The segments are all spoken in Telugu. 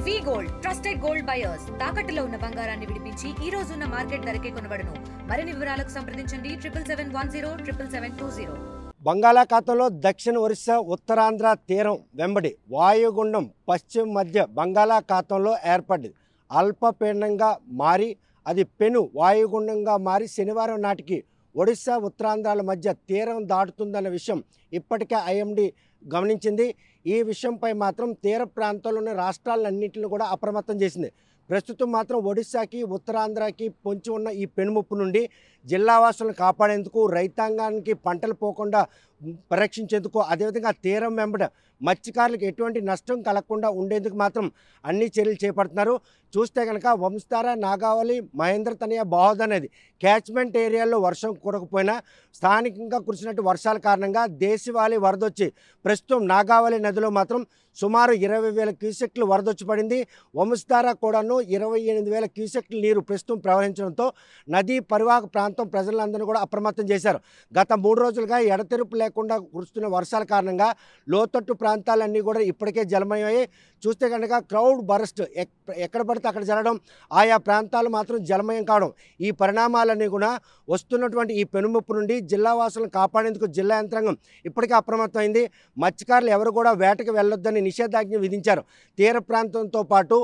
వి గోల్డ్ ట్రస్టెడ్ గోల్డ్ బయర్స్ తాకట్టులో ఉన్న బంగారాన్ని విడిపించి ఈ రోజు ఉన్న మార్కెట్ ధరకే కొనబడును. మరిన్ని వివరాలకు సంప్రదించండి 7771077720. బంగాళాఖాతంలో దక్షిణ ఒరిస్సా ఉత్తరాంధ్ర తీరం వెంబడి వాయుగుండం పశ్చిమ మధ్య బంగాళాఖాతంలో ఏర్పడింది. అల్పపీడనంగా మారి అది పెను వాయుగుండంగా మారి శనివారం నాటికి ఒడిశా ఉత్తరాంధ్రాల మధ్య తీరం దాటుతుందన్న విషయం ఇప్పటికే ఐఎండీ గమనించింది. ఈ విషయంపై మాత్రం తీర ప్రాంతాల్లోని రాష్ట్రాలన్నింటిని కూడా అప్రమత్తం చేసింది. ప్రస్తుతం మాత్రం ఒడిశాకి ఉత్తరాంధ్రకి పొంచి ఉన్న ఈ పెనుముప్పు నుండి జిల్లావాసులను కాపాడేందుకు, రైతాంగానికి పంటలు పోకుండా పరీక్షించేందుకు, అదేవిధంగా తీరం వెంబడ మత్స్యకారులకు ఎటువంటి నష్టం కలగకుండా ఉండేందుకు మాత్రం అన్ని చర్యలు చేపడుతున్నారు. చూస్తే కనుక వంశధార, నాగావళి, మహేంద్ర తనయ, బాహోద్ అనేది క్యాచ్మెంట్ ఏరియాల్లో వర్షం కురకపోయినా స్థానికంగా కురిసినట్టు వర్షాల కారణంగా దేశవాళీ వరదొచ్చి ప్రస్తుతం నాగావళి నదిలో మాత్రం సుమారు 20,000 క్యూసెక్లు వరదొచ్చి పడింది. వంశధార కూడాను 28,000 క్యూసెక్ల నీరు ప్రస్తుతం ప్రవహించడంతో నదీ పరివాహక ప్రాంతం ప్రజలందరినీ కూడా అప్రమత్తం చేశారు. గత 3 రోజులుగా ఎడతెరుపు లేకుండా కురుస్తున్న వర్షాల కారణంగా లోతట్టు ప్రాంతాలన్నీ కూడా ఇప్పటికే జలమయ్యాయి. చూస్తే కనుక క్రౌడ్ బరస్ట్ ఎక్కడ పడితే అక్కడ జరగడం, ఆయా ప్రాంతాలు మాత్రం జలమయం కావడం, ఈ పరిణామాలన్నీ కూడా వస్తున్నటువంటి ఈ పెనుముప్పు నుండి జిల్లావాసులను కాపాడేందుకు జిల్లా యంత్రాంగం ఇప్పటికే అప్రమత్తమైంది. మత్స్యకారులు ఎవరు కూడా వేటకు వెళ్ళొద్దని నిషేధాజ్ఞ విధించారు. తీర ప్రాంతంతో పాటు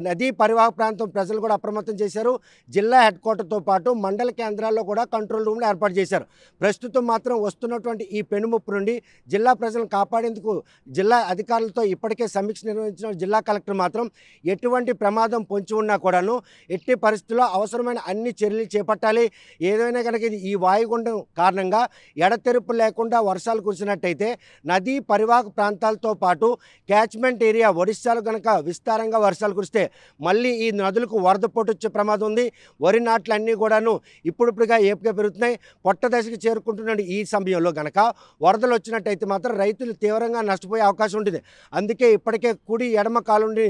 నదీ పరివాహక ప్రాంతం ప్రజలు కూడా అప్రమత్తం చేశారు. జిల్లా హెడ్ క్వార్టర్తో పాటు మండల కేంద్రాల్లో కూడా కంట్రోల్ రూమ్లు ఏర్పాటు చేశారు. ప్రస్తుతం మాత్రం వస్తున్నటువంటి ఈ పెనుముప్పు నుండి జిల్లా ప్రజలను కాపాడేందుకు జిల్లా అధికారులతో ఇప్పటికే సమీక్ష నిర్వహించిన జిల్లా కలెక్టర్ మాత్రం ఎటువంటి ప్రమాదం పొంచి ఉన్నా కూడాను ఎట్టి పరిస్థితుల్లో అవసరమైన అన్ని చర్యలు చేపట్టాలి. ఏదైనా కనుక ఈ వాయుగుండం కారణంగా ఎడతెరుపు లేకుండా వర్షాలు కురిసినట్టయితే నదీ పరివాహక ప్రాంతాలతో పాటు క్యాచ్మెంట్ ఏరియా ఒడిశాలో కనుక విస్తారంగా వర్షాలు కురిస్తే మళ్ళీ ఈ నదులకు వరద పోటు వచ్చే ప్రమాదం ఉంది. వరి నాట్లన్నీ కూడాను ఇప్పుడిప్పుడుగా ఏపుగా పెరుగుతున్నాయి. పొట్ట దశకు చేరుకుంటున్న ఈ సమయంలో కనుక వరదలు వచ్చినట్టయితే మాత్రం రైతులు తీవ్రంగా నష్టపోయే అవకాశం ఉంటుంది. అందుకే ఇప్పటికే కుడి ఎడమ కాలుండి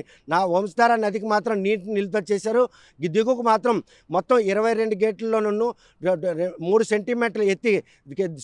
వంశధార నదికి మాత్రం నీటిని నిలుపుదల చేశారు. దిగువకు మాత్రం మొత్తం 22 గేట్లలోనూ 3 సెంటీమీటర్లు ఎత్తి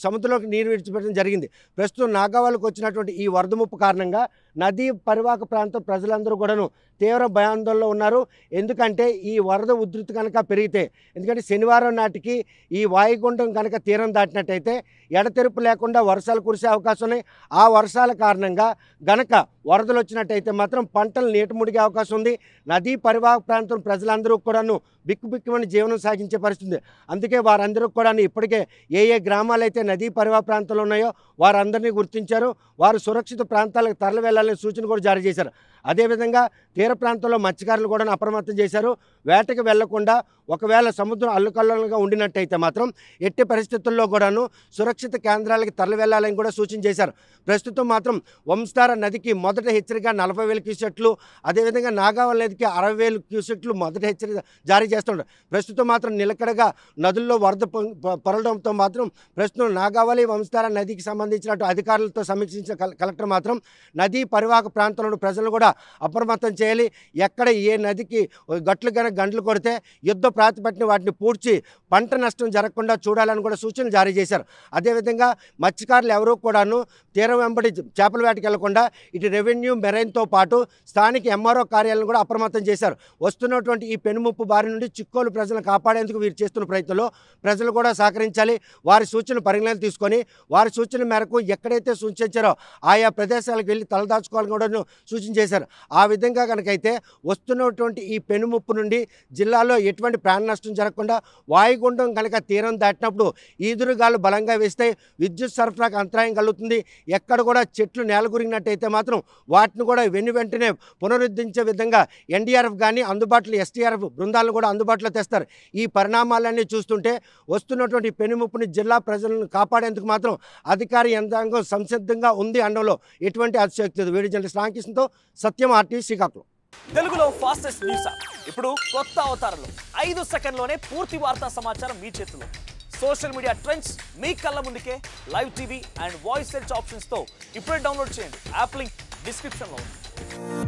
సముద్రంలోకి నీరు విడిచిపెట్టడం జరిగింది. ప్రస్తుతం నాగావళికి వచ్చినటువంటి ఈ వరద ముప్పు కారణంగా నదీ పరివాహక ప్రాంతం ప్రజలందరూ కూడాను తీవ్ర భయాందోళనలో ఉన్నారు. ఎందుకంటే ఈ వరద ఉధృతి కనుక పెరిగితే, ఎందుకంటే శనివారం నాటికి ఈ వాయుగుండం కనుక తీరం దాటినట్టయితే ఎడతెరుపు లేకుండా వర్షాలు కురిసే అవకాశం ఉన్నాయి. ఆ వర్షాల కారణంగా గనక వరదలు వచ్చినట్టయితే మాత్రం పంటలు నీట మునిగే అవకాశం ఉంది. నదీ పరివాహక ప్రాంతం ప్రజలందరూ కూడాను బిక్కుబిక్కుమని జీవనం సాగించే పరిస్థితి. అందుకే వారందరూ కూడా ఇప్పటికే ఏ గ్రామాలు అయితే నదీ పరివాహక ప్రాంతంలో ఉన్నాయో వారందరినీ గుర్తించారు. వారు సురక్షిత ప్రాంతాలకు తరలి వెళ్లాలనే సూచన కూడా జారీ చేశారు. అదేవిధంగా తీర ప్రాంతంలో మత్స్యకారులు కూడా అప్రమత్తం చేశారు. వేటకు వెళ్లకుండా ఒకవేళ సముద్రం అల్లుకల్లోలుగా ఉండినట్టయితే మాత్రం ఎట్టి పరిస్థితుల్లో కూడాను సురక్షిత కేంద్రాలకు తరలి వెళ్లాలని కూడా సూచన చేశారు. ప్రస్తుతం మాత్రం వంశధార నదికి మొదట హెచ్చరిక 40,000 క్యూసెక్లు, అదేవిధంగా నాగావళి నదికి 60,000 క్యూసెక్లు మొదట హెచ్చరిక జారీ చేస్తున్నారు. ప్రస్తుతం మాత్రం నిలకడగా నదుల్లో వరద పొరలడంతో మాత్రం ప్రస్తుతం నాగావళి వంశధార నదికి సంబంధించినట్టు అధికారులతో సమీక్షించిన కలెక్టర్ మాత్రం నదీ పరివాహక ప్రాంతంలో ప్రజలు కూడా అప్రమత్తం చేయాలి. ఎక్కడ ఏ నదికి గట్లు కనుక గంటలు కొడితే యుద్ధ ప్రాతిపదికన వాటిని పూడ్చి పంట నష్టం జరగకుండా చూడాలని కూడా సూచనలు జారీ చేశారు. అదేవిధంగా మత్స్యకారులు ఎవరూ కూడాను తీరం వెంబడి చేపల వేటకి వెళ్లకుండా ఇటు రెవెన్యూ, మెరైన్తో పాటు స్థానిక ఎంఆర్ఓ కార్యాలయాలను కూడా అప్రమత్తం చేశారు. వస్తున్నటువంటి ఈ పెనుముప్పు బారి నుండి చిక్కోలు ప్రజలను కాపాడేందుకు వీరు చేస్తున్న ప్రయత్నంలో ప్రజలు కూడా సహకరించాలి. వారి సూచనలు పరిగణలోకి తీసుకొని వారి సూచనల మేరకు ఎక్కడైతే సూచించారో ఆయా ప్రదేశాలకు వెళ్ళి తలదాచుకోవాలని కూడా సూచన చేశారు. ఆ విధంగా కనుకైతే వస్తున్నటువంటి ఈ పెనుముప్పు నుండి జిల్లాలో ఎటువంటి ప్రాణ నష్టం జరగకుండా వాయుగుండం కనుక తీరం దాటినప్పుడు ఈదురుగాలు బలంగా వేస్తే విద్యుత్ సరఫరాకు అంతరాయం కలుగుతుంది. ఎక్కడ కూడా చెట్లు నేలగురిగినట్టయితే మాత్రం వాటిని కూడా వెంటనే పునరుద్ధరించే విధంగా ఎన్డీఆర్ఎఫ్ కానీ అందుబాటులో ఎస్టీఆర్ఎఫ్ బృందాలను కూడా అందుబాటులో తెస్తారు. ఈ పరిణామాలన్నీ చూస్తుంటే వస్తున్నటువంటి పెనుముప్పుని జిల్లా ప్రజలను కాపాడేందుకు మాత్రం అధికార యంత్రాంగం సంసిద్ధంగా ఉంది అనడంలో ఎటువంటి అతిశయోక్తి లేదు. వీడియో జర్నలిస్ట్ రామకృష్ణతో సత్యం, ఆర్టీవీ, శ్రీకాకుళం. తెలుగులో ఫాస్టెస్ట్ న్యూస్ ఇప్పుడు కొత్త అవతారంలో 5 సెకండ్లోనే పూర్తి వార్తా సమాచారం మీ చేతిలో. సోషల్ మీడియా ట్రెండ్స్ మీ కళ్ళ ముందుకే live TV and voice search ఆప్షన్స్తో ఇప్పుడే డౌన్లోడ్ చేయండి. యాప్ లింక్ డిస్క్రిప్షన్లో ఉంది.